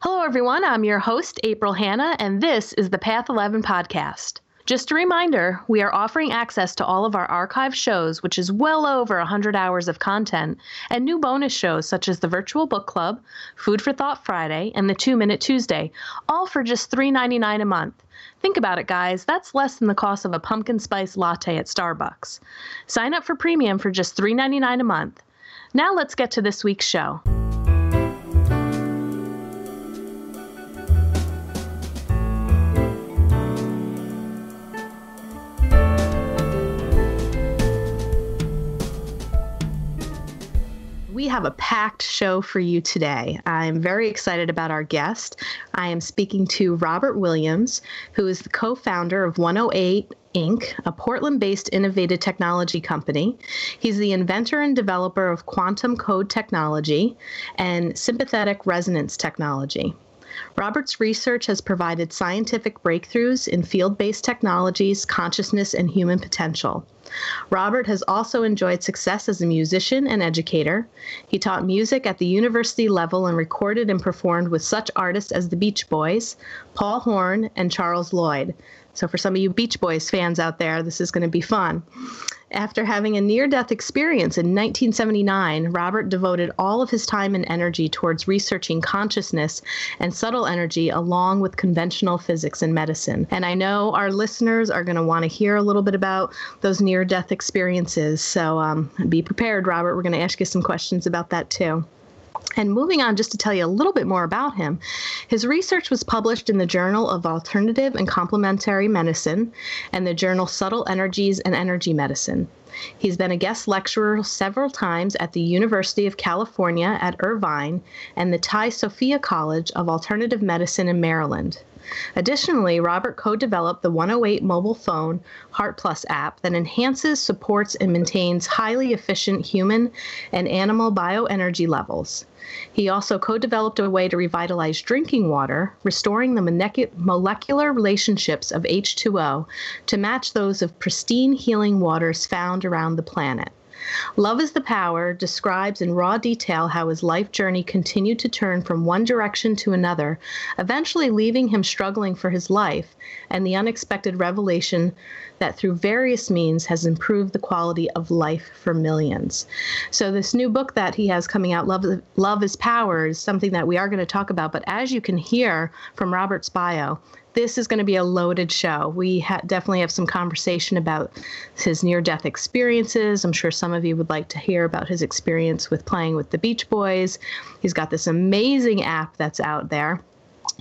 Hello, everyone. I'm your host, April Hanna, and this is the Path 11 podcast. Just a reminder, we are offering access to all of our archive shows, which is well over 100 hours of content, and new bonus shows such as the Virtual Book Club, Food for Thought Friday, and the 2-Minute Tuesday, all for just $3.99 a month. Think about it, guys. That's less than the cost of a pumpkin spice latte at Starbucks. Sign up for premium for just $3.99 a month. Now let's get to this week's show. We have a packed show for you today. I'm very excited about our guest. I am speaking to Robert Williams, who is the co-founder of 108 Inc., a Portland-based innovative technology company. He's the inventor and developer of quantum code technology and sympathetic resonance technology. Robert's research has provided scientific breakthroughs in field-based technologies, consciousness, and human potential. Robert has also enjoyed success as a musician and educator. He taught music at the university level and recorded and performed with such artists as the Beach Boys, Paul Horn, and Charles Lloyd. So for some of you Beach Boys fans out there, this is going to be fun. After having a near-death experience in 1979, Robert devoted all of his time and energy towards researching consciousness and subtle energy along with conventional physics and medicine. And I know our listeners are going to want to hear a little bit about those near-death experiences. So be prepared, Robert. We're going to ask you some questions about that too. And moving on, just to tell you a little bit more about him, his research was published in the Journal of Alternative and Complementary Medicine and the journal Subtle Energies and Energy Medicine. He's been a guest lecturer several times at the University of California at Irvine and the Thai Sophia College of Alternative Medicine in Maryland. Additionally, Robert co-developed the 108 mobile phone Heart Plus app that enhances, supports, and maintains highly efficient human and animal bioenergy levels. He also co-developed a way to revitalize drinking water, restoring the molecular relationships of H2O to match those of pristine healing waters found around the planet. Love is the Power describes in raw detail how his life journey continued to turn from one direction to another, eventually leaving him struggling for his life, and the unexpected revelation that through various means has improved the quality of life for millions. So this new book that he has coming out, Love is Power, is something that we are going to talk about. But as you can hear from Robert's bio, this is going to be a loaded show. We definitely have some conversation about his near-death experiences. I'm sure some of you would like to hear about his experience with playing with the Beach Boys. He's got this amazing app that's out there.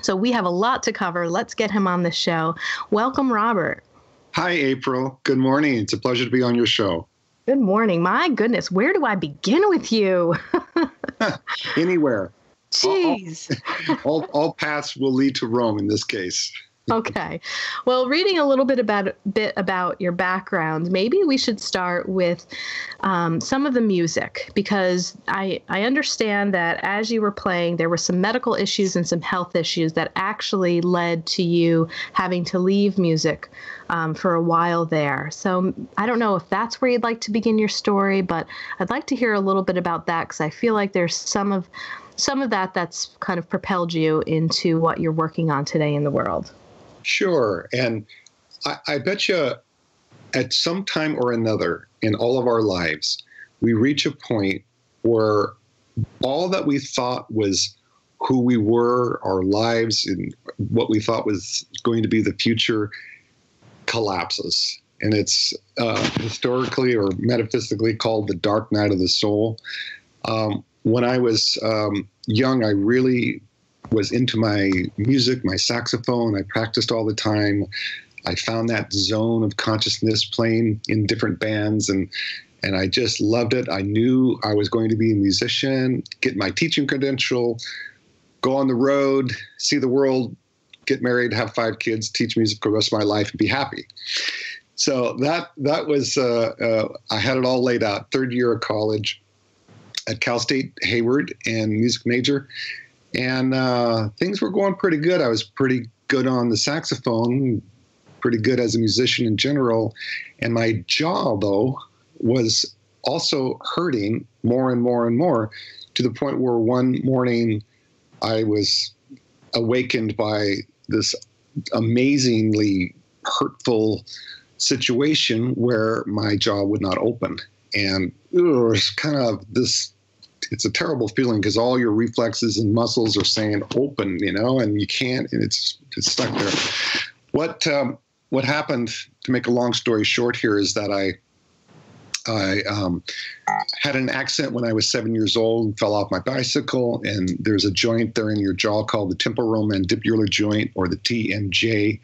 So we have a lot to cover. Let's get him on the show. Welcome, Robert. Hi, April. Good morning. It's a pleasure to be on your show. Good morning. My goodness, where do I begin with you? Anywhere. Jeez. All paths will lead to Rome in this case. Okay. Well, reading a little bit about your background, maybe we should start with some of the music, because I understand that as you were playing, there were some medical issues and some health issues that actually led to you having to leave music for a while there. So I don't know if that's where you'd like to begin your story, but I'd like to hear a little bit about that, because I feel like there's some of that that's kind of propelled you into what you're working on today in the world. Sure. And I bet you at some time or another in all of our lives, we reach a point where all that we thought was who we were, our lives, and what we thought was going to be the future collapses. And it's historically or metaphysically called the dark night of the soul. When I was young, I really was into my music, my saxophone. I practiced all the time. I found that zone of consciousness playing in different bands, and I just loved it. I knew I was going to be a musician, get my teaching credential, go on the road, see the world, get married, have 5 kids, teach music for the rest of my life, and be happy. So that was, I had it all laid out. 3rd year of college at Cal State Hayward and music major. And things were going pretty good. I was pretty good on the saxophone, pretty good as a musician in general. And my jaw, though, was also hurting more and more and more, to the point where one morning I was awakened by this amazingly hurtful situation where my jaw would not open. And it's kind of this, it's a terrible feeling because all your reflexes and muscles are saying open, and you can't, and it's stuck there. What happened, to make a long story short here, is that I had an accident when I was 7 years old, fell off my bicycle, and there's a joint there in your jaw called the temporomandibular joint, or the TMJ.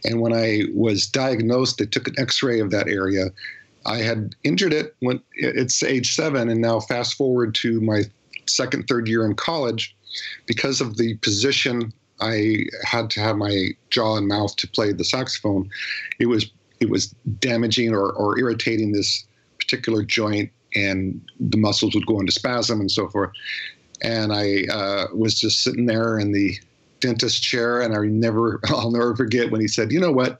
And when I was diagnosed, they took an x-ray of that area. I had injured it when it's age 7, and now fast forward to my second, third year in college. Because of the position, I had to have my jaw and mouth to play the saxophone. It was damaging or irritating this particular joint, and the muscles would go into spasm and so forth. And I was just sitting there in the dentist chair, and I'll never forget when he said, "You know what?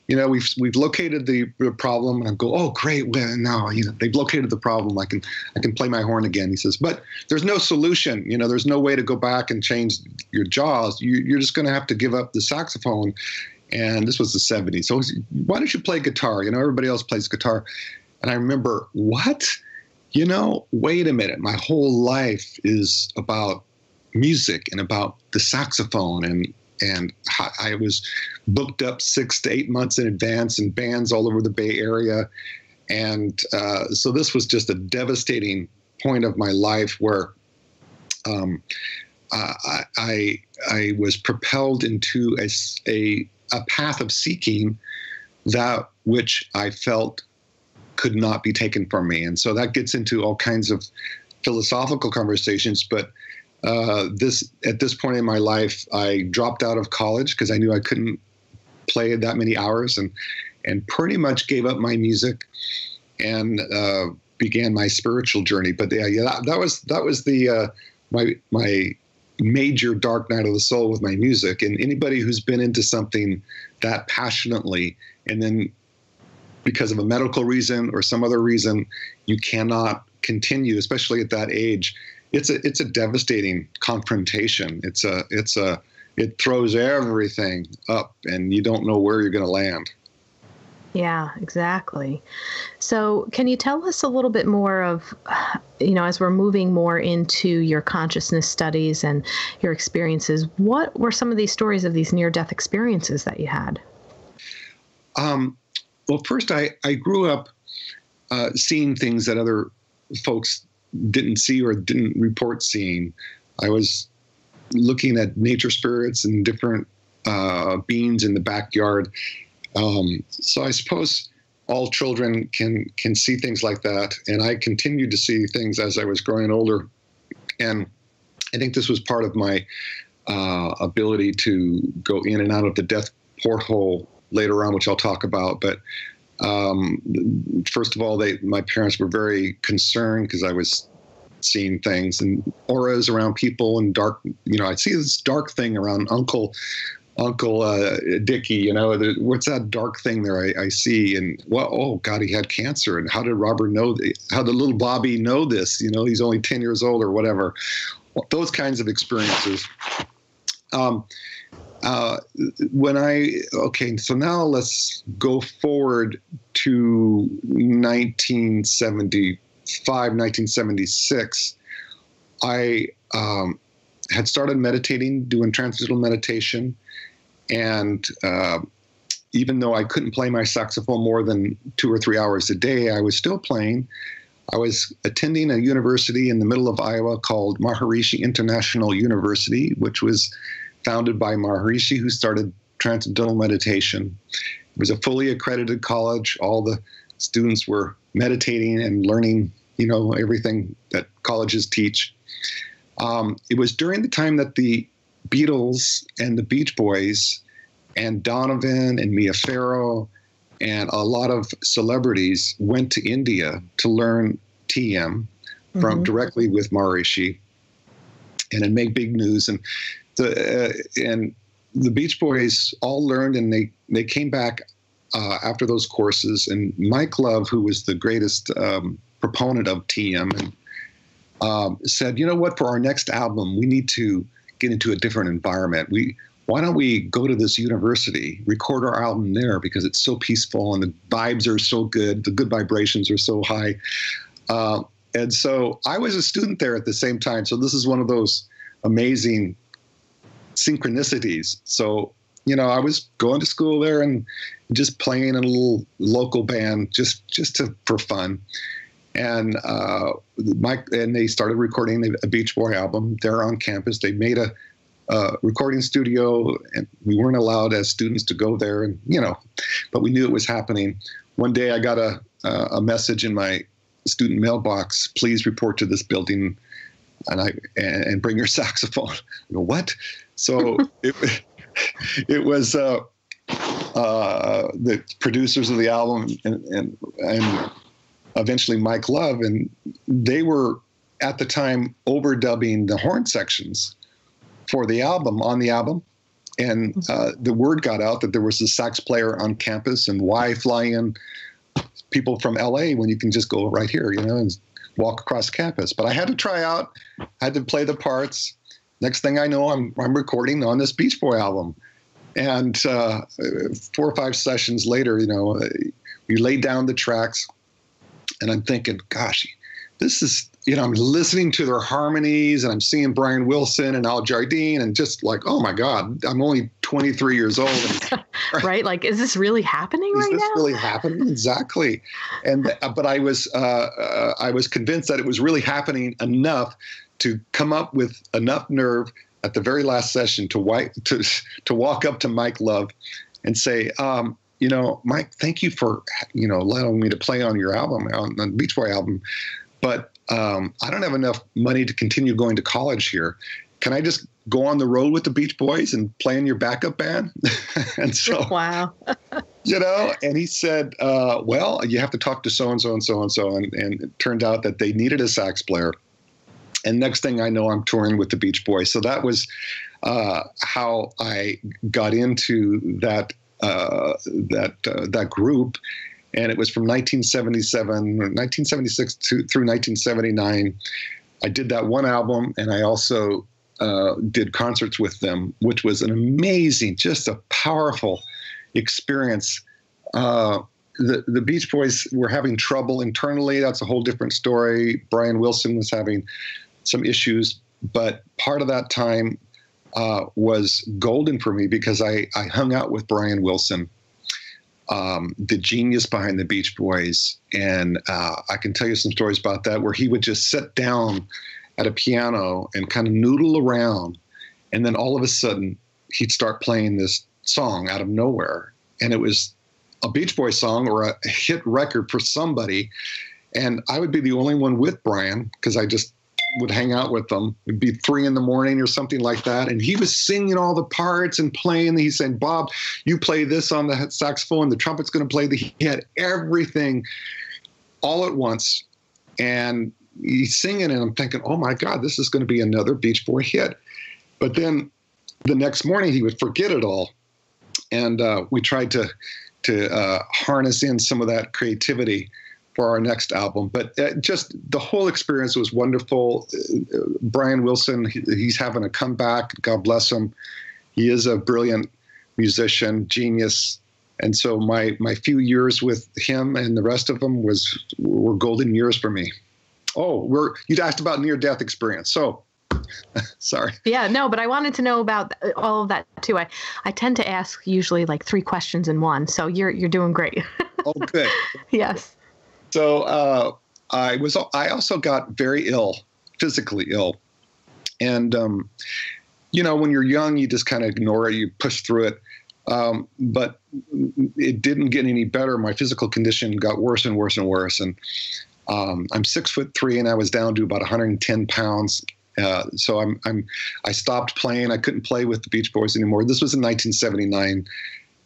We've located the problem." And I go, "Oh, great! Well, now they've located the problem. I can play my horn again." He says, "But there's no solution. There's no way to go back and change your jaws. You're just going to have to give up the saxophone." And this was the 70s. So why don't you play guitar? Everybody else plays guitar. And I remember, what? Wait a minute. My whole life is about music and about the saxophone, and I was booked up 6 to 8 months in advance in bands all over the Bay Area. And so this was just a devastating point of my life where I was propelled into a path of seeking that which I felt could not be taken from me. And so that gets into all kinds of philosophical conversations. But at this point in my life, I dropped out of college because I knew I couldn't play that many hours, and pretty much gave up my music and began my spiritual journey. But that was my major dark night of the soul with my music. And anybody who's been into something that passionately, and then because of a medical reason or some other reason, you cannot continue, especially at that age. It's a devastating confrontation. It throws everything up, and you don't know where you're going to land. Yeah, exactly. So can you tell us a little bit more of, as we're moving more into your consciousness studies and your experiences, what were some of these stories of these near-death experiences that you had? Well, first, I grew up seeing things that other folks didn't see or didn't report seeing. I was looking at nature spirits and different beings in the backyard. So I suppose all children can see things like that. And I continued to see things as I was growing older. And I think this was part of my ability to go in and out of the death porthole later on, which I'll talk about. But first of all, my parents were very concerned because I was seeing things and auras around people and dark, I'd see this dark thing around Uncle Dickie, what's that dark thing there I see? And oh God, he had cancer. And how did Robert know, how did little Bobby know this? He's only 10 years old or whatever. Those kinds of experiences. So now let's go forward to 1975, 1976. I had started meditating, doing transcendental meditation. And even though I couldn't play my saxophone more than 2 or 3 hours a day, I was still playing. I was attending a university in the middle of Iowa called Maharishi International University, which was founded by Maharishi, who started transcendental meditation. It was a fully accredited college. All the students were meditating and learning, everything that colleges teach. It was during the time that the Beatles and the Beach Boys and Donovan and Mia Farrow and a lot of celebrities went to India to learn TM from directly with Maharishi, and it made big news. And the Beach Boys all learned, and they came back after those courses. And Mike Love, who was the greatest proponent of TM, and said, "You know what? For our next album, we need to get into a different environment. Why don't we go to this university, record our album there because it's so peaceful and the vibes are so good, the good vibrations are so high. And so I was a student there at the same time. So this is one of those amazing synchronicities. So, I was going to school there and just playing in a little local band just for fun. And they started recording a Beach Boy album there on campus. They made a recording studio, and we weren't allowed as students to go there, and but we knew it was happening. One day I got a message in my student mailbox: please report to this building and bring your saxophone. I go, what? So it was the producers of the album and eventually Mike Love, and they were at the time overdubbing the horn sections for the album, on the album. And the word got out that there was a sax player on campus, and why fly in people from LA when you can just go right here, and walk across campus. But I had to try out, I had to play the parts. Next thing I know, I'm recording on this Beach Boy album. And 4 or 5 sessions later, we laid down the tracks, and I'm thinking, gosh, this is, I'm listening to their harmonies, and I'm seeing Brian Wilson and Al Jardine, and just like, oh my God, I'm only 23 years old. Right? Like, is this really happening right now? Is this really happening? Exactly. But I was convinced that it was really happening enough to come up with enough nerve at the very last session to walk up to Mike Love and say, Mike, thank you for, allowing me to play on your album, on the Beach Boy album. But I don't have enough money to continue going to college here. Can I just go on the road with the Beach Boys and play in your backup band? And so, wow. And he said, well, you have to talk to so-and-so and so-and-so. And it turned out that they needed a sax player. And next thing I know, I'm touring with the Beach Boys. So that was how I got into that group. And it was from 1976 through 1979. I did that one album, and I also did concerts with them, which was an amazing, just a powerful experience. The Beach Boys were having trouble internally. That's a whole different story. Brian Wilson was having some issues, but part of that time was golden for me because I hung out with Brian Wilson, the genius behind the Beach Boys. And I can tell you some stories about that, where he would just sit down at a piano and kind of noodle around. And then all of a sudden he'd start playing this song out of nowhere. And it was a Beach Boy song or a hit record for somebody. And I would be the only one with Brian because I just would hang out with them. It'd be 3 a.m. or something like that. And he was singing all the parts and playing. He's saying, Bob, you play this on the saxophone. The trumpet's going to play. He had everything all at once. And he's singing, and I'm thinking, oh my God, this is going to be another Beach Boy hit. But then the next morning he would forget it all. And we tried to harness in some of that creativity for our next album. But just the whole experience was wonderful. Brian Wilson, he's having a comeback. God bless him. He is a brilliant musician, genius. And so my few years with him and the rest of them were golden years for me. Oh, you'd asked about near-death experience. So, sorry. Yeah, no, but I wanted to know about all of that too. I tend to ask usually like 3 questions in one. So you're doing great. Oh, good. Yes. So I also got very ill, physically ill. And, when you're young, you just kind of ignore it. You push through it. But it didn't get any better. My physical condition got worse and worse and worse. And I'm 6'3", and I was down to about 110 pounds. So I stopped playing. I couldn't play with the Beach Boys anymore. This was in 1979.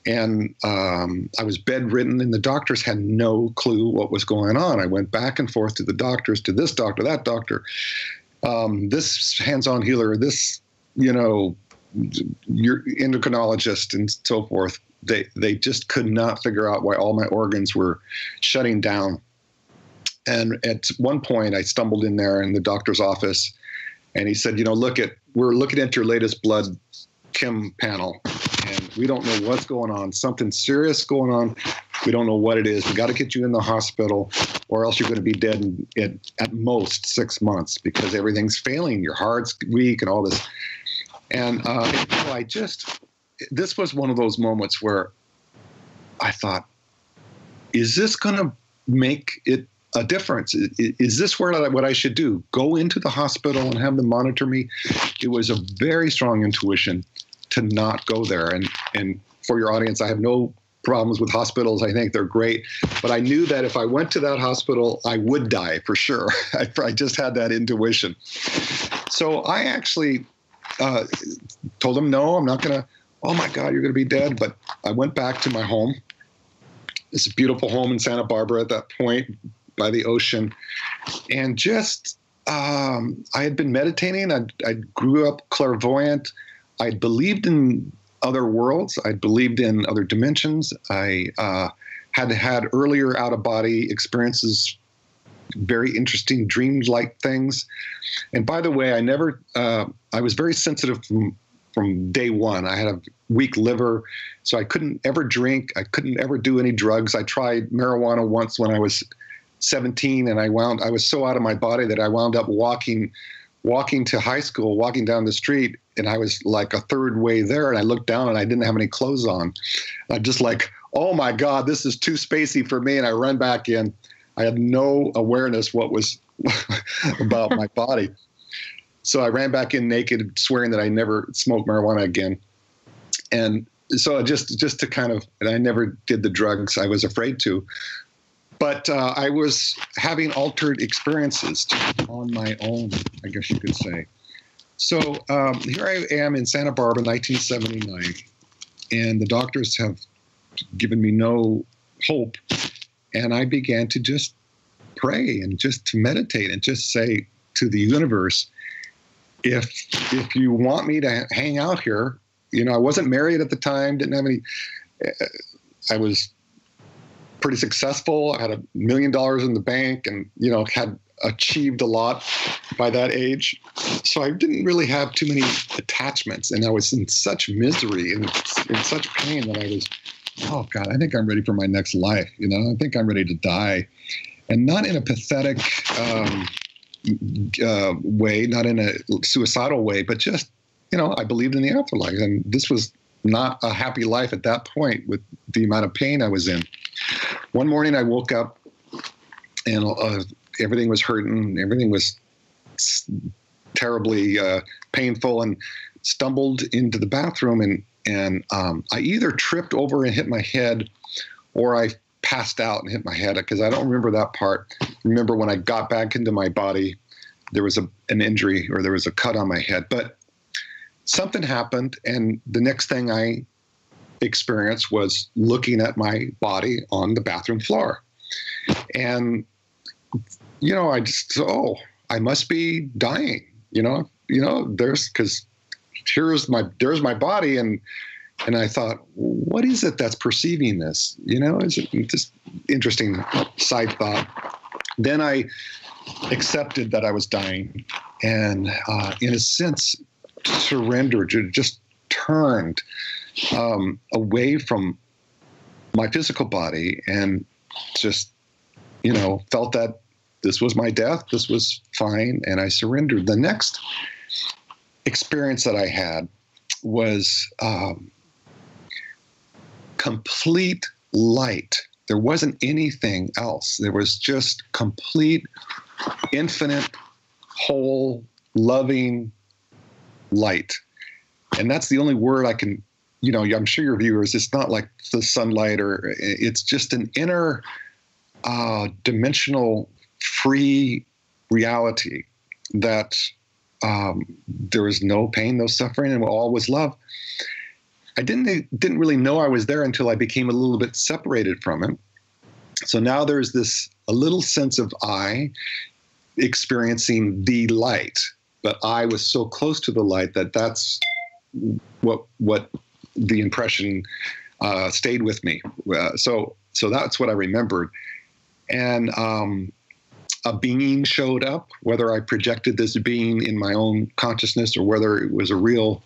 And I was bedridden, and the doctors had no clue what was going on. I went back and forth to the doctors, to this doctor, that doctor, this hands-on healer, this, your endocrinologist, and so forth. They just could not figure out why all my organs were shutting down. And at one point, I stumbled in there in the doctor's office, And he said, we're looking at your latest blood chem panel, and we don't know what's going on. Something serious going on. We don't know what it is. We got to get you in the hospital, or else you're going to be dead in at most 6 months, because everything's failing. Your heart's weak and all this. And this was one of those moments where I thought, is this going to make it a difference? Is this what I should do? Go into the hospital and have them monitor me? It was a very strong intuition to not go there. And for your audience, I have no problems with hospitals. I think they're great. But I knew that if I went to that hospital, I would die for sure. I just had that intuition. So I actually told them, no, I'm not going to. Oh my God, you're going to be dead. But I went back to my home. It's a beautiful home in Santa Barbara at that point, by the ocean. And just, I had been meditating. I grew up clairvoyant. I believed in other worlds. I believed in other dimensions. I had earlier out-of-body experiences, very interesting dream-like things. And by the way, I was very sensitive from day one. I had a weak liver, so I couldn't ever drink. I couldn't ever do any drugs. I tried marijuana once when I was 17, and I was so out of my body that I wound up walking to high school, walking down the street, and I was like a third way there, and I looked down and I didn't have any clothes on. I'm just like, oh my God, this is too spacey for me, and I ran back in. I had no awareness what was about my body. So I ran back in naked, swearing that I never smoked marijuana again. And so just to kind of, and I never did the drugs. I was afraid to. But I was having altered experiences on my own, I guess you could say. So here I am in Santa Barbara, 1979, and the doctors have given me no hope. And I began to just pray and just to meditate and just say to the universe, if you want me to hang out here, I wasn't married at the time, didn't have any, I was pretty successful. I had $1 million in the bank and, had achieved a lot by that age. So I didn't really have too many attachments, and I was in such misery and in such pain that I was, oh God, I think I'm ready for my next life. I think I'm ready to die, and not in a pathetic, way, not in a suicidal way, but just, I believed in the afterlife. And this was not a happy life at that point with the amount of pain I was in. One morning I woke up and everything was hurting. Everything was terribly painful, and stumbled into the bathroom. And I either tripped over and hit my head, or I passed out and hit my head, because I don't remember that part. Remember when I got back into my body, there was an injury, or there was a cut on my head. But something happened, and the next thing I experienced was looking at my body on the bathroom floor. And, I just, I must be dying, because there's my body. And I thought, what is it that's perceiving this? Is it just interesting side thought? Then I accepted that I was dying, and in a sense, surrendered, just turned away from my physical body, and just, felt that this was my death. This was fine, and I surrendered. The next experience that I had was complete light. There wasn't anything else. There was just complete, infinite, whole, loving light. And that's the only word I can, I'm sure your viewers, it's not like the sunlight, or it's just an inner dimensional free reality that there was no pain, no suffering, and all was love. I didn't really know I was there until I became a little bit separated from it. So now there's a little sense of I experiencing the light, but I was so close to the light that's what the impression stayed with me. So that's what I remembered. And a being showed up, whether I projected this being in my own consciousness or whether it was a real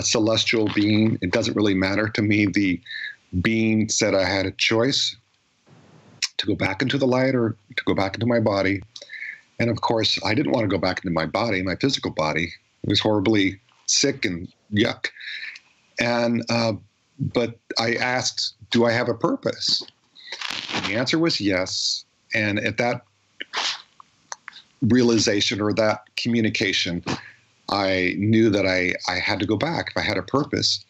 celestial being. It doesn't really matter to me. The being said I had a choice to go back into the light or to go back into my body. And of course, I didn't want to go back into my body, my physical body. It was horribly sick and yuck. And but I asked, do I have a purpose? And the answer was yes. And at that realization or that communication, I knew that I had to go back if I had a purpose.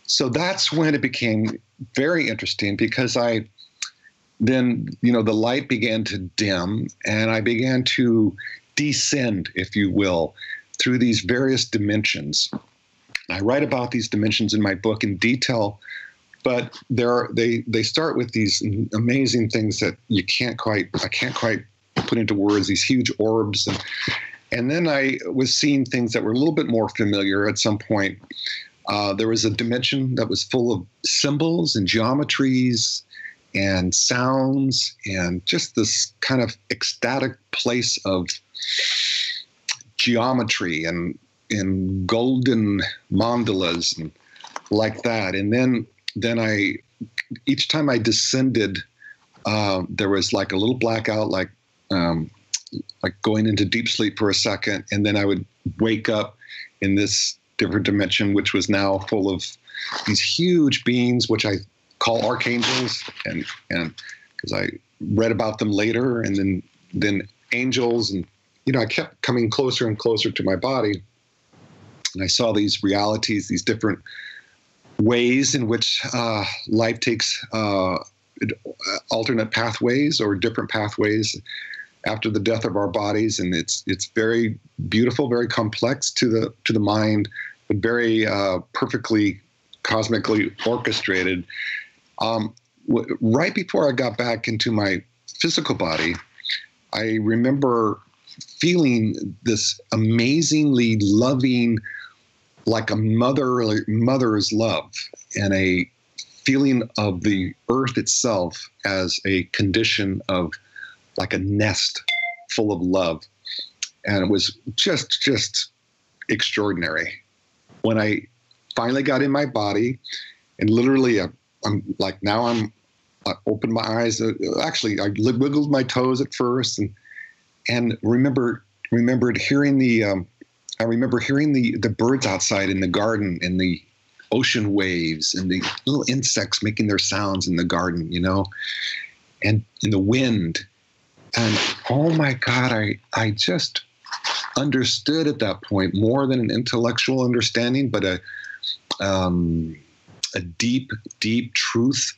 So that's when it became very interesting, because then, the light began to dim and I began to descend, if you will, through these various dimensions. I write about these dimensions in my book in detail, but they start with these amazing things that I can't quite put into words, these huge orbs. And then I was seeing things that were a little bit more familiar at some point. There was a dimension that was full of symbols and geometries and sounds and just this kind of ecstatic place of geometry and golden mandalas and like that. And then each time I descended, there was like a little blackout, like going into deep sleep for a second, and then I would wake up in this different dimension, which was now full of these huge beings, which I call archangels, and because I read about them later, and then angels, and I kept coming closer and closer to my body, and I saw these realities, these different ways in which life takes alternate pathways or different pathways after the death of our bodies, and it's very beautiful, very complex to the mind, but very perfectly cosmically orchestrated. Right before I got back into my physical body, I remember feeling this amazingly loving, like a mother's love, and a feeling of the earth itself as a condition of like a nest full of love. And it was just extraordinary. When I finally got in my body, and literally I opened my eyes. Actually, I wiggled my toes at first, and remembered hearing the birds outside in the garden, and the ocean waves, and the little insects making their sounds in the garden, and in the wind. And oh my God, I just understood at that point, more than an intellectual understanding, but a deep, deep truth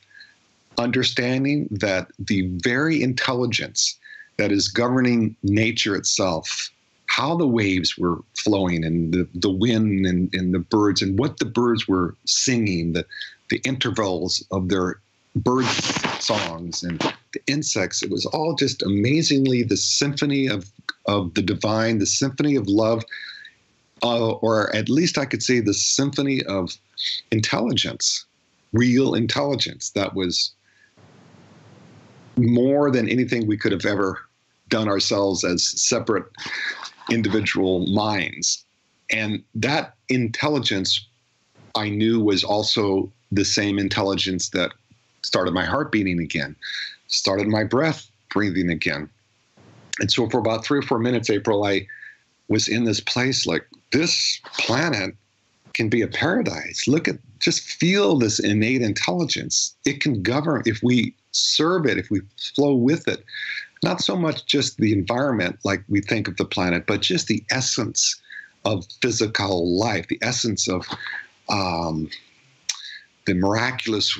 understanding that the very intelligence that is governing nature itself, how the waves were flowing, and the wind, and the birds, and what the birds were singing, the intervals of their bird songs, and the insects, it was all just amazingly the symphony of the divine, the symphony of love, or at least I could say the symphony of intelligence, real intelligence that was more than anything we could have ever done ourselves as separate individual minds. And that intelligence I knew was also the same intelligence that started my heart beating again, started my breath breathing again. And so for about 3 or 4 minutes, April, I was in this place like, this planet can be a paradise. Just feel this innate intelligence. It can govern if we serve it, if we flow with it. Not so much just the environment like we think of the planet, but just the essence of physical life, the essence of the miraculous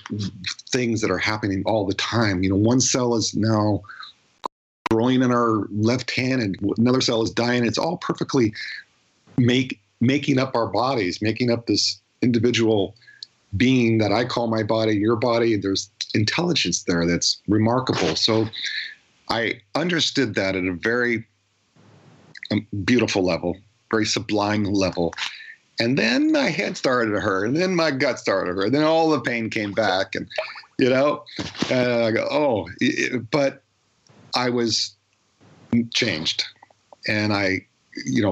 things that are happening all the time. One cell is now growing in our left hand, and another cell is dying. It's all perfectly making up our bodies, making up this individual being that I call my body, your body. There's intelligence there that's remarkable. So I understood that at a very beautiful level, very sublime level. And then my head started to hurt, and then my gut started to hurt, and then all the pain came back, and I go, but I was changed. And I,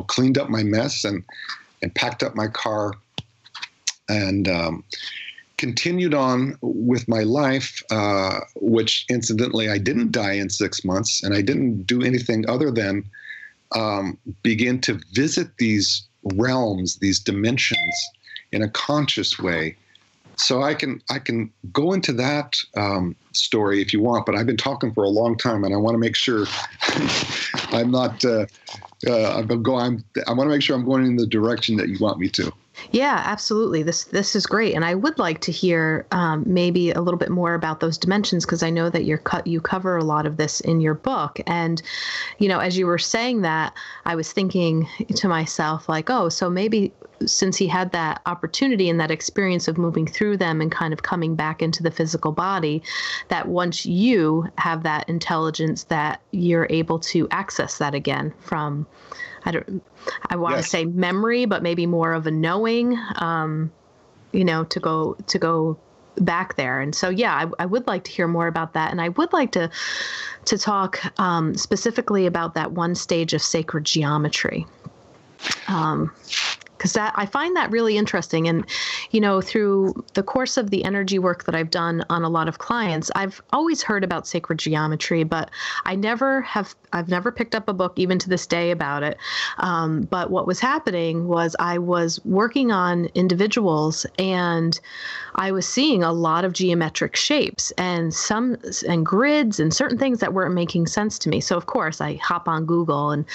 cleaned up my mess and packed up my car and continued on with my life, which incidentally, I didn't die in 6 months, and I didn't do anything other than begin to visit these realms, these dimensions in a conscious way. So I can go into that story if you want, but I've been talking for a long time, and I want to make sure I'm not. I want to make sure I'm going in the direction that you want me to. Yeah, absolutely. This is great, and I would like to hear maybe a little bit more about those dimensions, because I know that you cover a lot of this in your book. And as you were saying that, I was thinking to myself, like, oh, so maybe since he had that opportunity and that experience of moving through them and kind of coming back into the physical body, that once you have that intelligence, that you're able to access that again from, I want to say memory, but maybe more of a knowing, to go back there. And so, I would like to hear more about that. And I would like to talk specifically about that one stage of sacred geometry. Because I find that really interesting. And, through the course of the energy work that I've done on a lot of clients, I've always heard about sacred geometry, but I've never picked up a book even to this day about it. But what was happening was I was working on individuals, and I was seeing a lot of geometric shapes and grids and certain things that weren't making sense to me. So of course I hop on Google and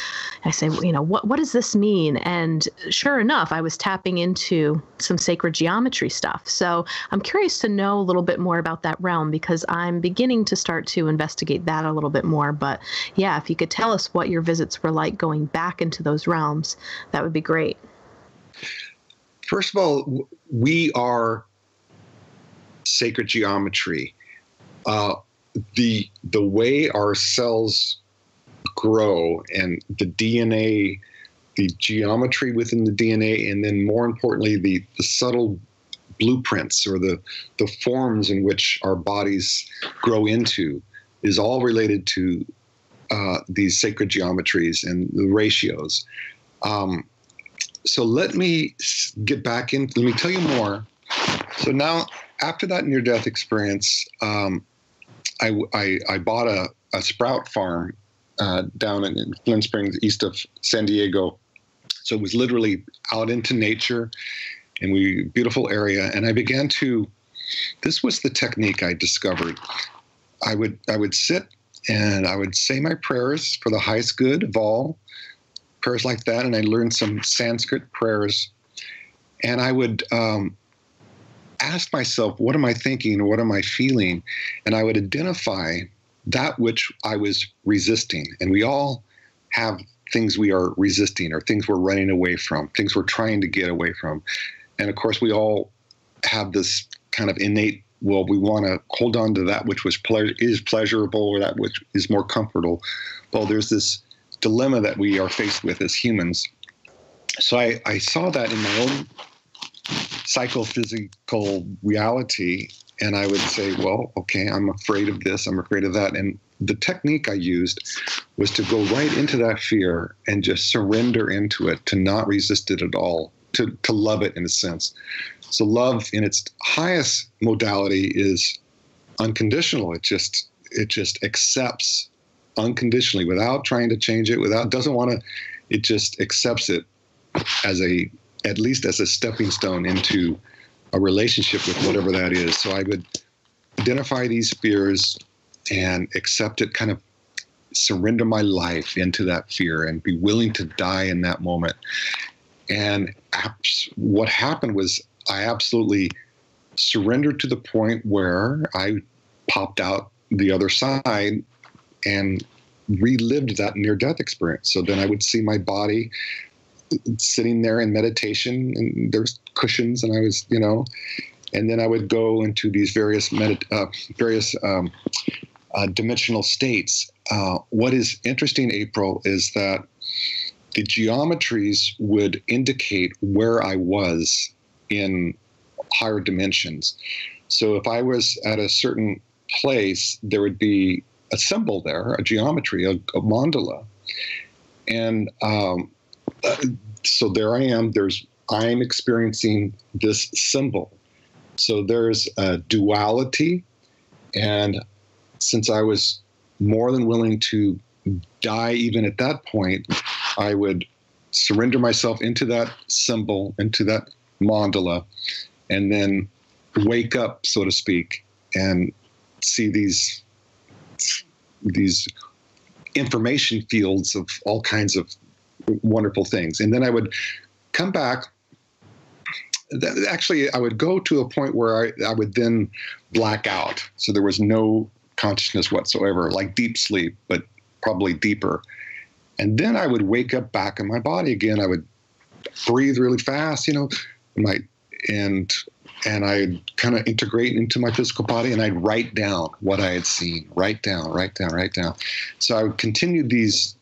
I say, what does this mean? And sure enough, I was tapping into some sacred geometry stuff. So I'm curious to know a little bit more about that realm, because I'm beginning to start to investigate that a little bit more. But yeah, if you could tell us what your visits were like going back into those realms, that would be great. First of all, we are sacred geometry. The way our cells grow and the DNA, the geometry within the DNA, and then more importantly, the subtle blueprints or the forms in which our bodies grow into is all related to these sacred geometries and the ratios. So let me get back in. Let me tell you more. So now, after that near-death experience, I bought a sprout farm down in Flint Springs, east of San Diego. So it was literally out into nature, and beautiful area. And I began to. This was the technique I discovered. I would sit and I would say my prayers for the highest good of all, prayers like that. And I learned some Sanskrit prayers, and I would ask myself, what am I thinking or what am I feeling? And I would identify that which I was resisting. And we all have things we are resisting, or things we're running away from, things we're trying to get away from. And of course, we all have this kind of innate, well, we want to hold on to that which is pleasurable, or that which is more comfortable. Well, there's this dilemma that we are faced with as humans. So I saw that in my own psychophysical reality, and I would say, well, okay, I'm afraid of this, I'm afraid of that. And the technique I used was to go right into that fear and just surrender into it, to not resist it at all, to love it in a sense. So love in its highest modality is unconditional. It just accepts unconditionally, without trying to change it, it just accepts it at least as a stepping stone into a relationship with whatever that is. So I would identify these fears and accept it, kind of surrender my life into that fear and be willing to die in that moment. And what happened was I absolutely surrendered to the point where I popped out the other side and relived that near-death experience. So then I would see my body sitting there in meditation, and there's cushions, and I was, and then I would go into these various dimensional states. What is interesting, April, is that the geometries would indicate where I was in higher dimensions. So if I was at a certain place, there would be a symbol there, a geometry, a mandala. And so there I am. I'm experiencing this symbol. So there's a duality. And since I was more than willing to die even at that point, I would surrender myself into that symbol, into that mandala, and then wake up, so to speak, and see these information fields of all kinds of wonderful things. And then I would come back. Actually, I would go to a point where I would then black out. So there was no consciousness whatsoever, like deep sleep, but probably deeper. And then I would wake up back in my body again. I would breathe really fast, and I'd kind of integrate into my physical body, and I'd write down what I had seen. Write down. So I would continue these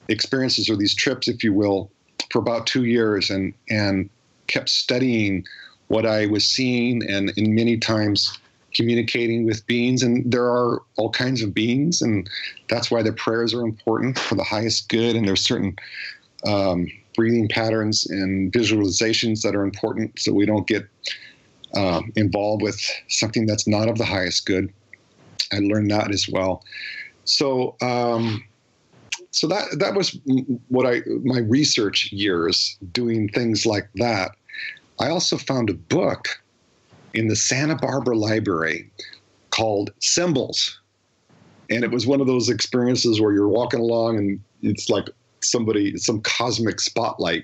experiences, or these trips, if you will, for about 2 years, and kept studying what I was seeing, and in many times communicating with beings. And there are all kinds of beings, and that's why the prayers are important for the highest good. And there's certain breathing patterns and visualizations that are important, so we don't get involved with something that's not of the highest good. I learned that as well. So so that was my research years, doing things like that. I also found a book in the Santa Barbara Library called Symbols. And it was one of those experiences where you're walking along and it's like some cosmic spotlight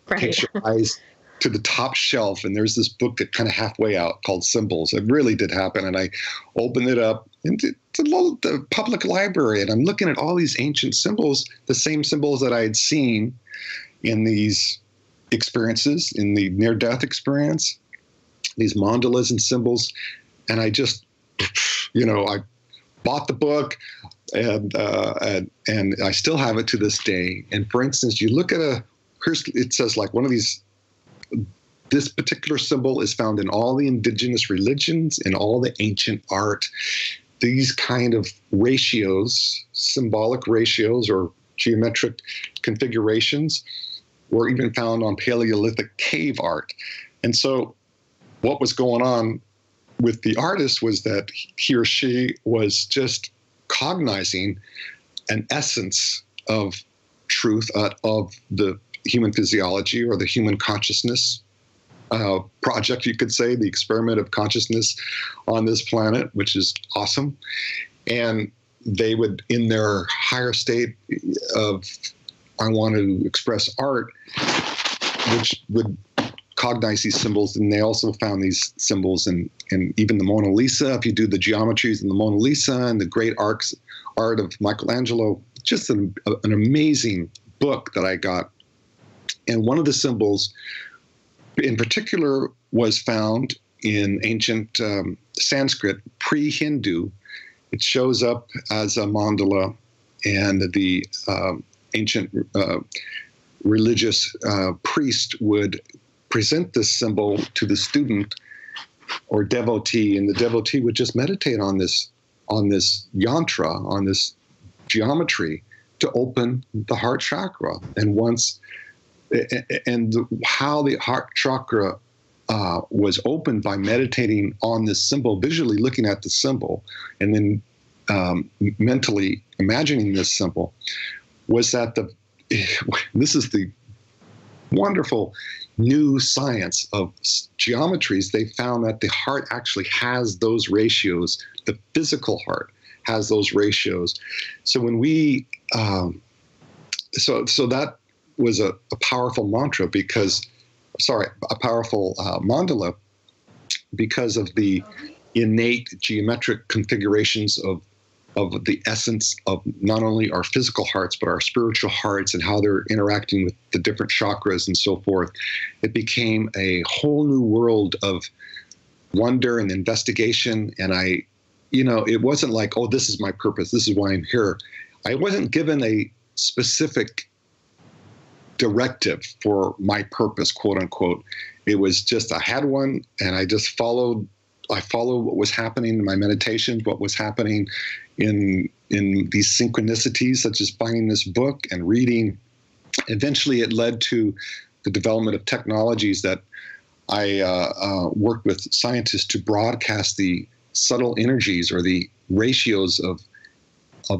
takes your eyes to the top shelf, and there's this book that kind of halfway out called Symbols. It really did happen. And I opened it up, and it's the public library, and I'm looking at all these ancient symbols, the same symbols that I had seen in these experiences, in the near-death experience, these mandalas and symbols. And I just, I bought the book, and I still have it to this day. And for instance, you look at it says like one of these, this particular symbol is found in all the indigenous religions and all the ancient art. These kind of ratios, symbolic ratios or geometric configurations, were even found on Paleolithic cave art. And so what was going on with the artist was that he or she was just cognizing an essence of truth, of the human physiology or the human consciousness project, you could say, the experiment of consciousness on this planet, which is awesome. And they would, in their higher state of, I want to express art, which would cognize these symbols. And they also found these symbols in even the Mona Lisa. If you do the geometries in the Mona Lisa and the great art of Michelangelo, just an amazing book that I got. And one of the symbols in particular was found in ancient Sanskrit, pre-Hindu. It shows up as a mandala, and the ancient religious priest would present this symbol to the student or devotee, and the devotee would just meditate on this yantra, on this geometry, to open the heart chakra. And how the heart chakra was opened by meditating on this symbol, visually looking at the symbol, and then mentally imagining this symbol, was that this is the wonderful new science of geometries. They found that the heart actually has those ratios. The physical heart has those ratios. So when we, so that was a powerful mantra a powerful mandala, because of the innate geometric configurations of the essence of not only our physical hearts, but our spiritual hearts and how they're interacting with the different chakras and so forth. It became a whole new world of wonder and investigation. And it wasn't like, oh, this is my purpose, this is why I'm here. I wasn't given a specific directive for my purpose, quote unquote. It was just, I had one, and I just followed I followed what was happening in my meditations, what was happening in these synchronicities, such as finding this book and reading. Eventually, it led to the development of technologies that I worked with scientists to broadcast the subtle energies or the ratios of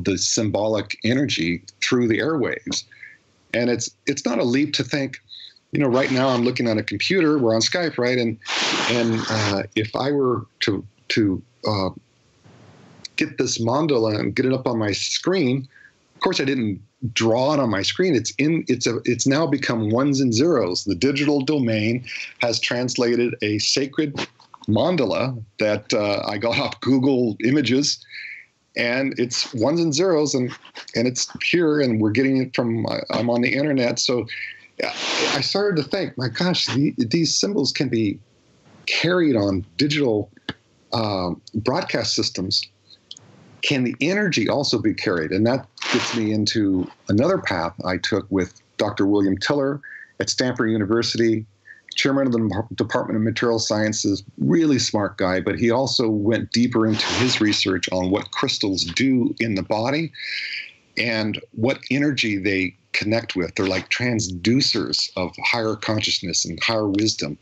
the symbolic energy through the airwaves. And it's not a leap to think, right now I'm looking at a computer, we're on Skype, right? And if I were to get this mandala and get it up on my screen, of course I didn't draw it on my screen. It's now become ones and zeros. The digital domain has translated a sacred mandala that I got off Google Images, and it's ones and zeros, and it's here, and we're getting it from, I'm on the internet. So I started to think, my gosh, these symbols can be carried on digital broadcast systems. Can the energy also be carried? And that gets me into another path I took with Dr. William Tiller at Stanford University, chairman of the Department of Material Sciences, really smart guy, but he also went deeper into his research on what crystals do in the body and what energy they connect with. They're like transducers of higher consciousness and higher wisdom,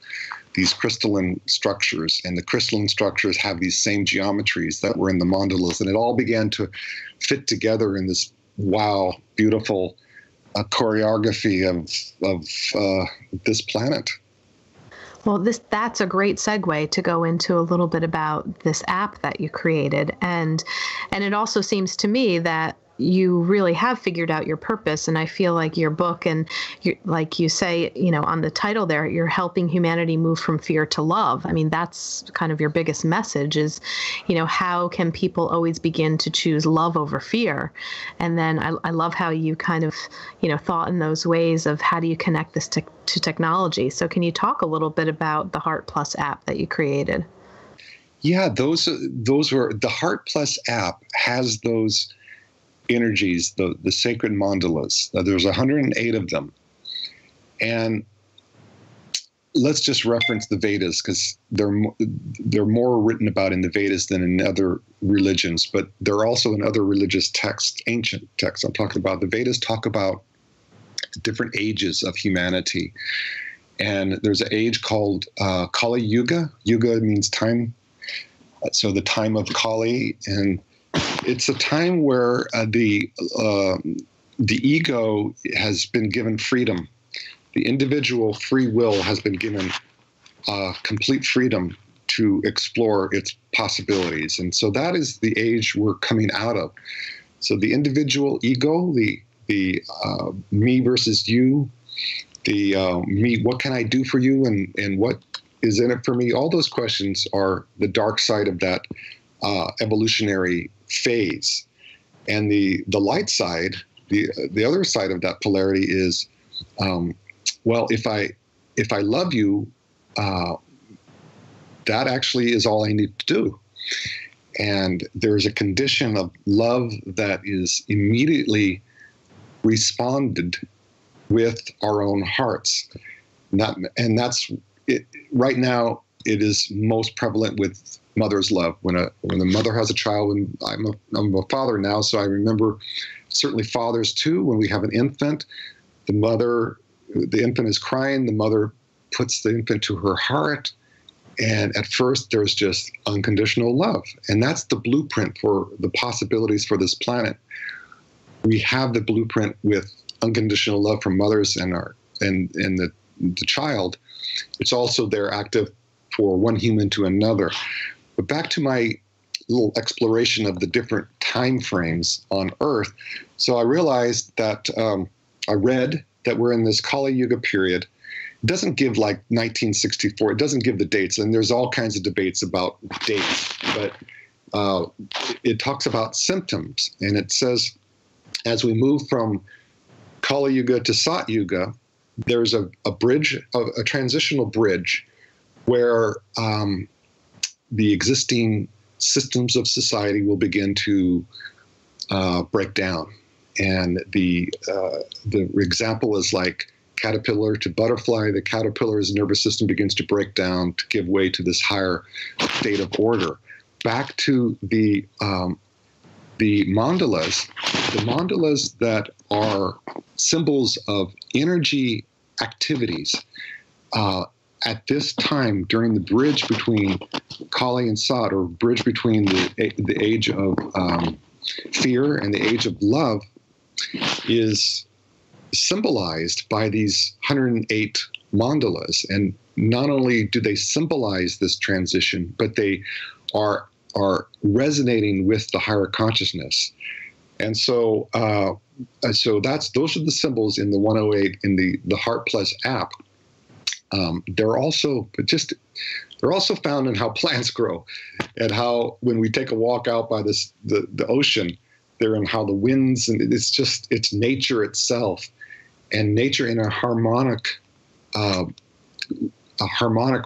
these crystalline structures. And the crystalline structures have these same geometries that were in the mandalas. And it all began to fit together in this, wow, beautiful choreography of this planet. Well, that's a great segue to go into a little bit about this app that you created. And it also seems to me that you really have figured out your purpose. And I feel like your book, and like you say, on the title there, you're helping humanity move from fear to love. I mean, that's kind of your biggest message is, how can people always begin to choose love over fear? And then I love how you kind of, thought in those ways of how do you connect this to technology. So can you talk a little bit about the Heart Plus app that you created? Yeah, those were, the Heart Plus app has those energies, the sacred mandalas. There's 108 of them. And let's just reference the Vedas, because they're more written about in the Vedas than in other religions, but they're also in other religious texts, ancient texts. I'm talking about the Vedas talk about different ages of humanity. And there's an age called Kali Yuga. Yuga means time. So the time of Kali, and it's a time where the ego has been given freedom. The individual free will has been given complete freedom to explore its possibilities. And so that is the age we're coming out of. So the individual ego, the me versus you, the me, what can I do for you, and what is in it for me? All those questions are the dark side of that evolutionary phase. And the light side, the other side of that polarity is, well, if I love you, that actually is all I need to do. And there's a condition of love that is immediately responded with our own hearts. And that's it. Right now, it is most prevalent with mother's love. When a mother has a child, and I'm a father now, so I remember certainly fathers too. When we have an infant, the infant is crying, the mother puts the infant to her heart, and at first there's just unconditional love. And that's the blueprint for the possibilities for this planet. We have the blueprint with unconditional love from mothers and the child. It's also there active for one human to another. But back to my little exploration of the different time frames on Earth. So I realized that I read that we're in this Kali Yuga period. It doesn't give like 1964. It doesn't give the dates. And there's all kinds of debates about dates. But it talks about symptoms. And it says, as we move from Kali Yuga to Sat Yuga, there's a bridge, a transitional bridge, where the existing systems of society will begin to break down. And the example is like caterpillar to butterfly, the caterpillar's nervous system begins to break down to give way to this higher state of order. Back to the mandalas that are symbols of energy activities. At this time, during the bridge between Kali and Sat, or bridge between the age of fear and the age of love, is symbolized by these 108 mandalas. And not only do they symbolize this transition, but they are resonating with the higher consciousness. And so those are the symbols in the 108 in the Heart Plus app. They're also found in how plants grow, and how when we take a walk out by the ocean, they're in how the winds, and it's nature itself, and nature in a harmonic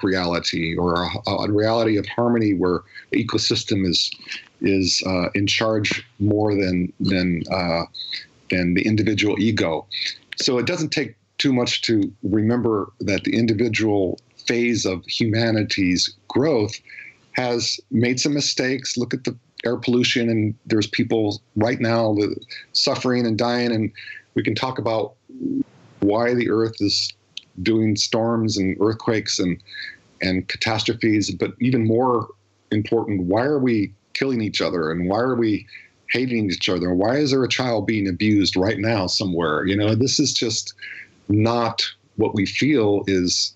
reality, or a reality of harmony where the ecosystem is in charge more than the individual ego. So it doesn't take too much to remember that the individual phase of humanity's growth has made some mistakes. Look at the air pollution, and there's people right now suffering and dying, and we can talk about why the earth is doing storms and earthquakes and catastrophes, but even more important, why are we killing each other, and why are we hating each other? Why is there a child being abused right now somewhere? This is just not what we feel is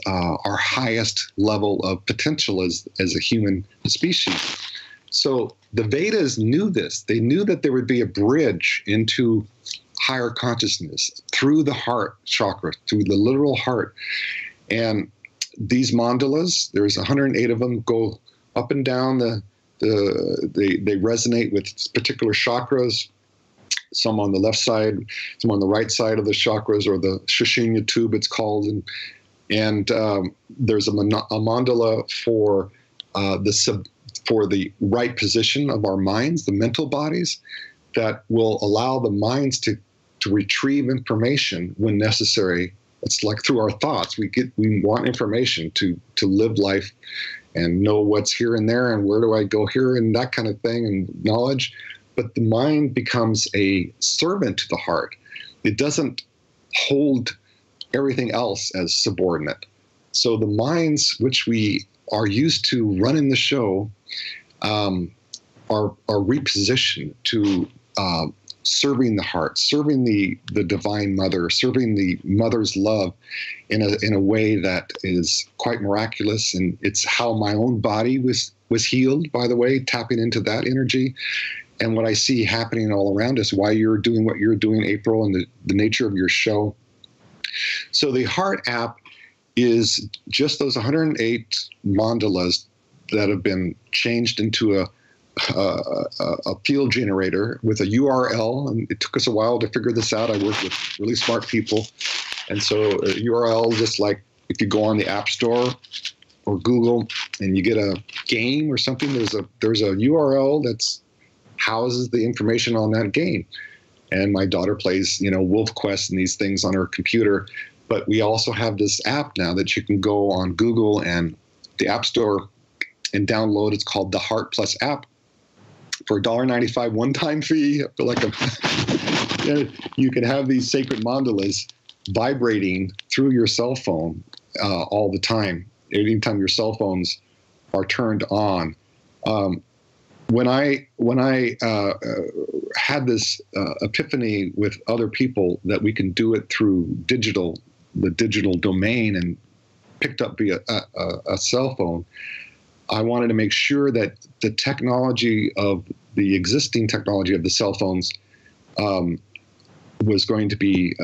our highest level of potential as a human species. So the Vedas knew this. They knew that there would be a bridge into higher consciousness through the heart chakra, through the literal heart. And these mandalas, there's 108 of them, go up and down they resonate with particular chakras. Some on the left side, some on the right side of the chakras, or the Shushanya tube, it's called. And there's a mandala for the right position of our minds, the mental bodies, that will allow the minds to retrieve information when necessary. It's like through our thoughts. We want information to live life and know what's here and there, and where do I go here, and that kind of thing, and knowledge. But the mind becomes a servant to the heart. It doesn't hold everything else as subordinate. So the minds which we are used to running the show are repositioned to serving the heart, serving the divine mother, serving the mother's love in a way that is quite miraculous. And it's how my own body was healed, by the way, tapping into that energy. And what I see happening all around us, why you're doing what you're doing, April, and the nature of your show. So the Heart app is just those 108 mandalas that have been changed into a field generator with a URL. And it took us a while to figure this out. I work with really smart people. And so a URL, just like if you go on the App Store or Google and you get a game or something, there's a URL that's houses the information on that game. And my daughter plays, Wolf Quest and these things on her computer. But we also have this app now that you can go on Google and the App Store and download. It's called the Heart Plus app for $1.95 one-time fee. I feel like you can have these sacred mandalas vibrating through your cell phone all the time, anytime your cell phones are turned on. When I had this epiphany with other people that we can do it through the digital domain, and picked up via a cell phone, I wanted to make sure that the existing technology of the cell phones was going to be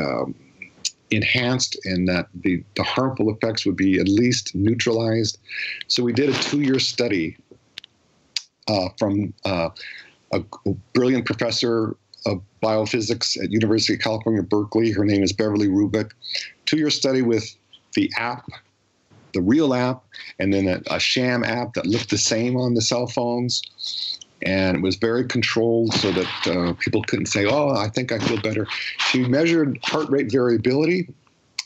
enhanced, and that the harmful effects would be at least neutralized. So we did a 2-year study from a brilliant professor of biophysics at University of California, Berkeley. Her name is Beverly Rubik. 2-year study with the app, the real app, and then a sham app that looked the same on the cell phones. And it was very controlled so that people couldn't say, oh, I think I feel better. She measured heart rate variability,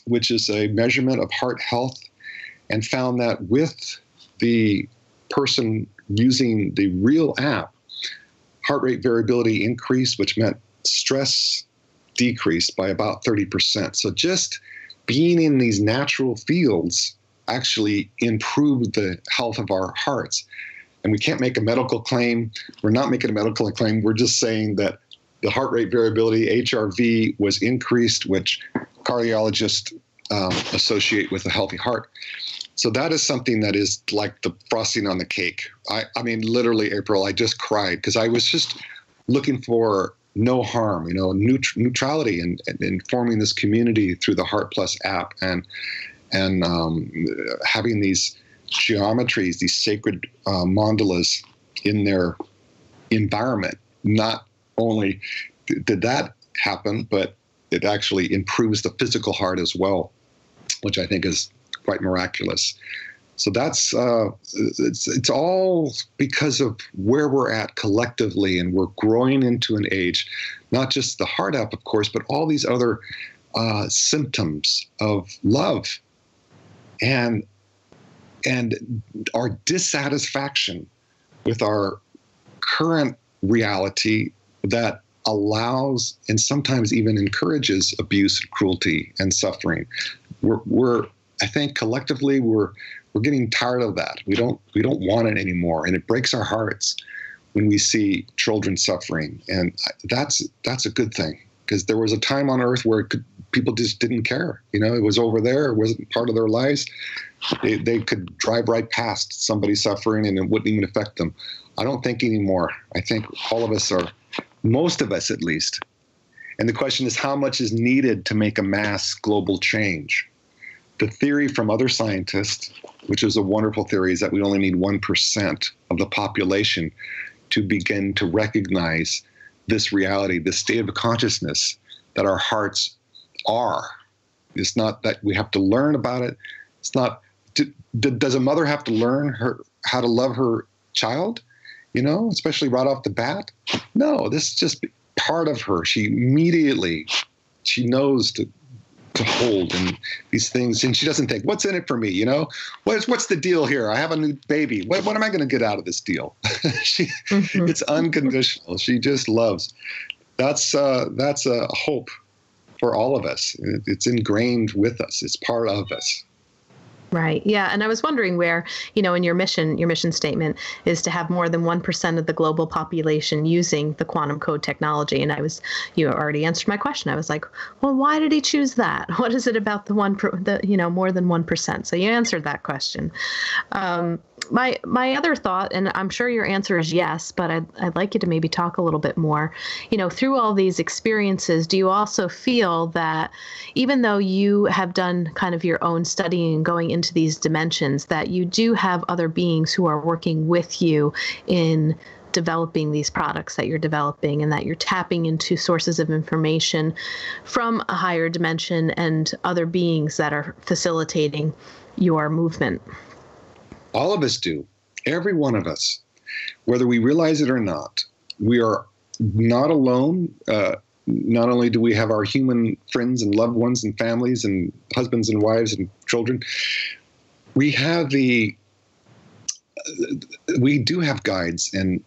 which is a measurement of heart health, and found that with the person using the real app, heart rate variability increased, which meant stress decreased by about 30%. So just being in these natural fields actually improved the health of our hearts. And we can't make a medical claim. We're not making a medical claim. We're just saying that the heart rate variability, HRV, was increased, which cardiologists associate with a healthy heart. So that is something that is like the frosting on the cake. I mean, literally, April, I just cried because I was just looking for no harm, neutrality, and forming this community through the Heart Plus app, and having these geometries, these sacred mandalas in their environment. Not only did that happen, but it actually improves the physical heart as well, which I think is quite miraculous. So that's it's all because of where we're at collectively, and we're growing into an age, not just the heart app, of course, but all these other symptoms of love and our dissatisfaction with our current reality that allows and sometimes even encourages abuse, cruelty, and suffering. We're I think collectively we're getting tired of that. We don't want it anymore, and it breaks our hearts when we see children suffering. And that's a good thing, because there was a time on Earth where people just didn't care. It was over there. It wasn't part of their lives. They could drive right past somebody suffering, and it wouldn't even affect them. I don't think anymore. I think all of us are, most of us at least. And the question is, how much is needed to make a mass global change? The theory from other scientists, which is a wonderful theory, is that we only need 1% of the population to begin to recognize this reality, this state of consciousness that our hearts are. It's not that we have to learn about it. It's not, does a mother have to learn how to love her child, especially right off the bat? No, this is just part of her. She knows to hold and these things, and she doesn't think, what's in it for me? What's the deal here? I have a new baby. What am I going to get out of this deal? It's unconditional. She just loves. That's a hope for all of us. It's ingrained with us. It's part of us. Right. Yeah. And I was wondering where, in your mission statement is to have more than 1% of the global population using the quantum code technology. And you already answered my question. I was like, well, why did he choose that? What is it about the more than 1%? So you answered that question. My other thought, and I'm sure your answer is yes, but I'd like you to maybe talk a little bit more. Through all these experiences, do you also feel that even though you have done kind of your own studying and going into these dimensions, that you do have other beings who are working with you in developing these products that you're developing, and that you're tapping into sources of information from a higher dimension and other beings that are facilitating your movement? All of us do. Every one of us, whether we realize it or not. We are not alone. Not only do we have our human friends and loved ones and families and husbands and wives and children, we do have guides and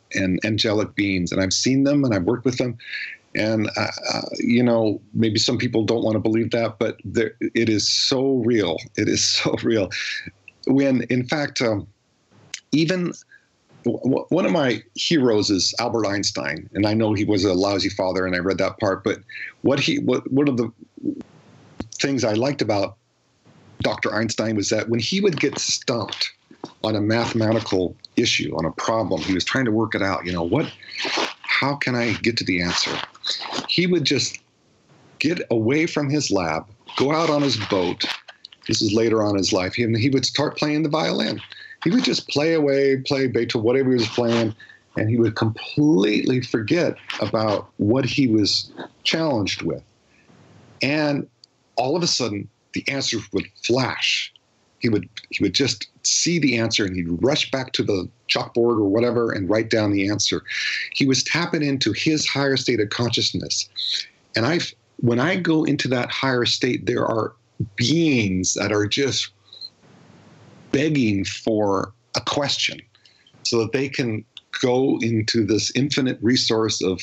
angelic beings, and I've seen them and I've worked with them. And, maybe some people don't want to believe that, but it is so real. It is so real. When, in fact, even one of my heroes is Albert Einstein, and I know he was a lousy father, and I read that part. But one of the things I liked about Dr. Einstein was that when he would get stumped on a mathematical issue, on a problem, he was trying to work it out. How can I get to the answer? He would just get away from his lab, go out on his boat. This is later on in his life. He would start playing the violin. He would just play Beethoven, whatever he was playing, and he would completely forget about what he was challenged with. And all of a sudden, the answer would flash would just see the answer and he'd rush back to the chalkboard or whatever and write down the answer. He was tapping into his higher state of consciousness. And when I go into that higher state, there are beings that are just begging for a question so that they can go into this infinite resource of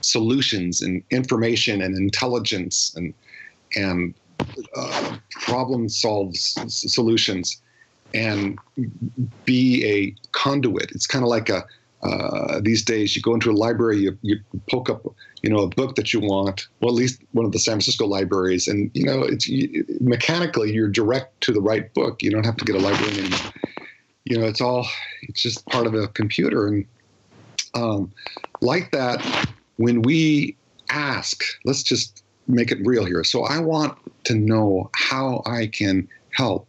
solutions and information and intelligence and problem solutions and be a conduit. It's kind of like these days you go into a library, you poke up, a book that you want, well, at least one of the San Francisco libraries, and, mechanically you're direct to the right book. You don't have to get a librarian anymore. It's just part of a computer. And like that, when we ask, let's just make it real here. So I want to know how I can help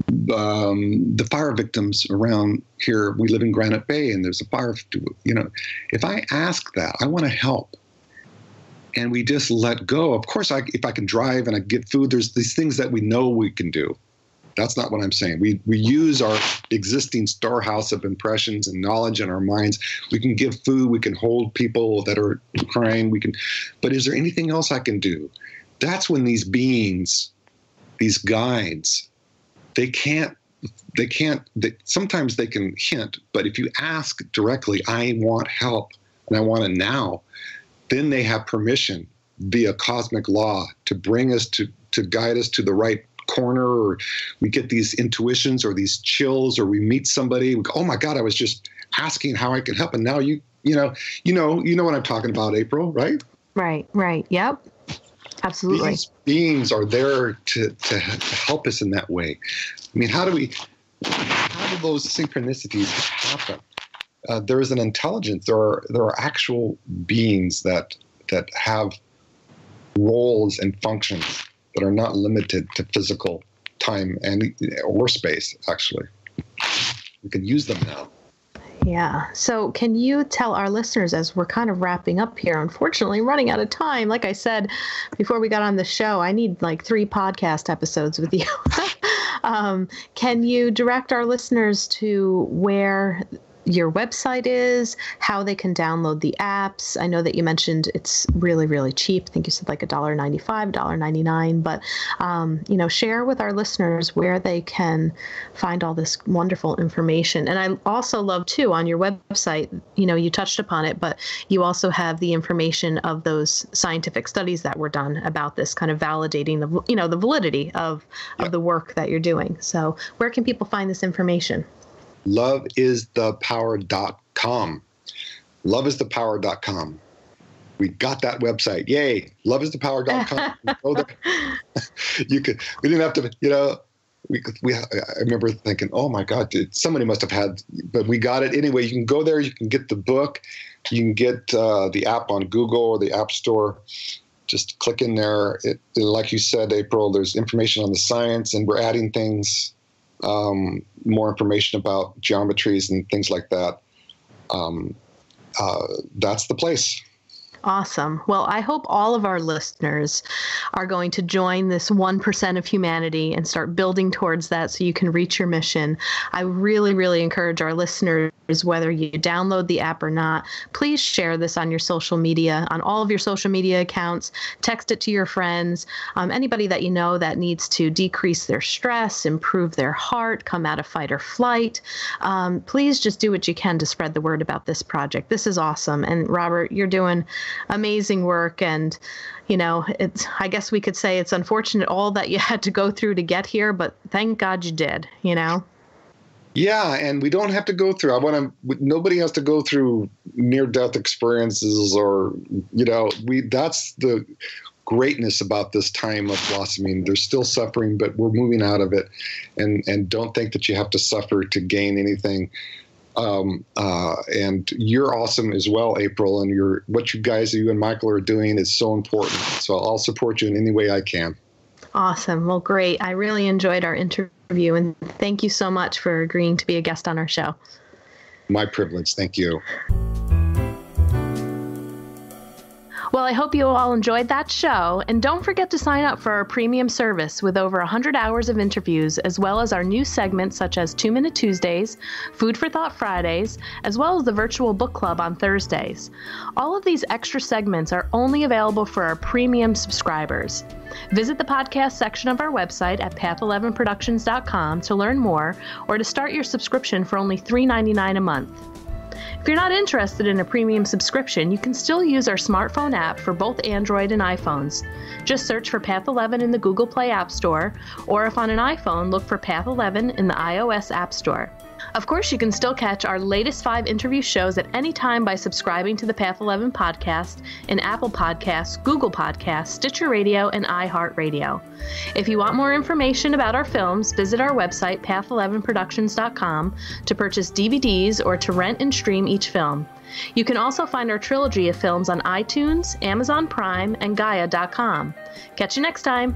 the fire victims around here. We live in Granite Bay and there's a fire, if I ask that, I want to help. And we just let go. Of course, if I can drive and I get food, there's these things that we know we can do. That's not what I'm saying. We use our existing storehouse of impressions and knowledge in our minds. We can give food. We can hold people that are crying. But is there anything else I can do? That's when these beings, these guides, sometimes they can hint, but if you ask directly, I want help and I want it now, then they have permission via cosmic law to bring us to guide us to the right corner, or we get these intuitions or these chills, or we meet somebody, we go, oh my God, I was just asking how I can help. And now you know what I'm talking about, April, right? Right. Yep. Absolutely. These beings are there to help us in that way. I mean, how do those synchronicities happen? There is an intelligence. There are actual beings that have roles and functions that are not limited to physical time or space, actually. We can use them now. Yeah. So can you tell our listeners, as we're kind of wrapping up here, unfortunately running out of time, like I said before we got on the show, I need like 3 podcast episodes with you. Can you direct our listeners to where your website is, how they can download the apps? I know that you mentioned it's really, really cheap. I think you said like $1.95, $1.99, but, share with our listeners where they can find all this wonderful information. And I also love too, on your website, you touched upon it, but you also have the information of those scientific studies that were done about this, kind of validating the validity of the work that you're doing. So where can people find this information? loveisthepower.com. Loveisthepower.com. We got that website. Yay. Loveisthepower.com. Go there. We didn't have to, I remember thinking, oh my God, somebody must have had, but we got it anyway. You can go there. You can get the book. You can get the app on Google or the App Store. Just click in there. Like you said, April, there's information on the science, and we're adding things. More information about geometries and things like that. That's the place. Awesome. Well, I hope all of our listeners are going to join this 1% of humanity and start building towards that so you can reach your mission. I really, really encourage our listeners, whether you download the app or not, please share this on your social media, on all of your social media accounts. Text it to your friends, anybody that you know that needs to decrease their stress, improve their heart, come out of fight or flight. Please just do what you can to spread the word about this project. This is awesome. And Robert, you're doing amazing work. And, I guess we could say it's unfortunate all that you had to go through to get here, but thank God you did, Yeah, and we don't have to go through. Nobody has to go through near-death experiences, or that's the greatness about this time of blossoming. There's still suffering, but we're moving out of it, and don't think that you have to suffer to gain anything. And you're awesome as well, April, and what you and Michael are doing is so important. So I'll support you in any way I can. Awesome. Well, great. I really enjoyed our interview, and thank you so much for agreeing to be a guest on our show. My privilege. Thank you. Well, Well, I hope you all enjoyed that show, and don't forget to sign up for our premium service with over 100 hours of interviews, as well as our new segments such as 2-Minute Tuesdays, Food for Thought Fridays, as well as the virtual book club on Thursdays. All of these extra segments are only available for our premium subscribers. Visit the podcast section of our website at path11productions.com to learn more or to start your subscription for only $3.99 a month. If you're not interested in a premium subscription, you can still use our smartphone app for both Android and iPhones. Just search for Path 11 in the Google Play App Store, or if on an iPhone, look for Path 11 in the iOS App Store. Of course, you can still catch our latest 5 interview shows at any time by subscribing to the Path 11 podcast in Apple Podcasts, Google Podcasts, Stitcher Radio, and iHeartRadio. If you want more information about our films, visit our website, path11productions.com, to purchase DVDs or to rent and stream each film. You can also find our trilogy of films on iTunes, Amazon Prime, and Gaia.com. Catch you next time.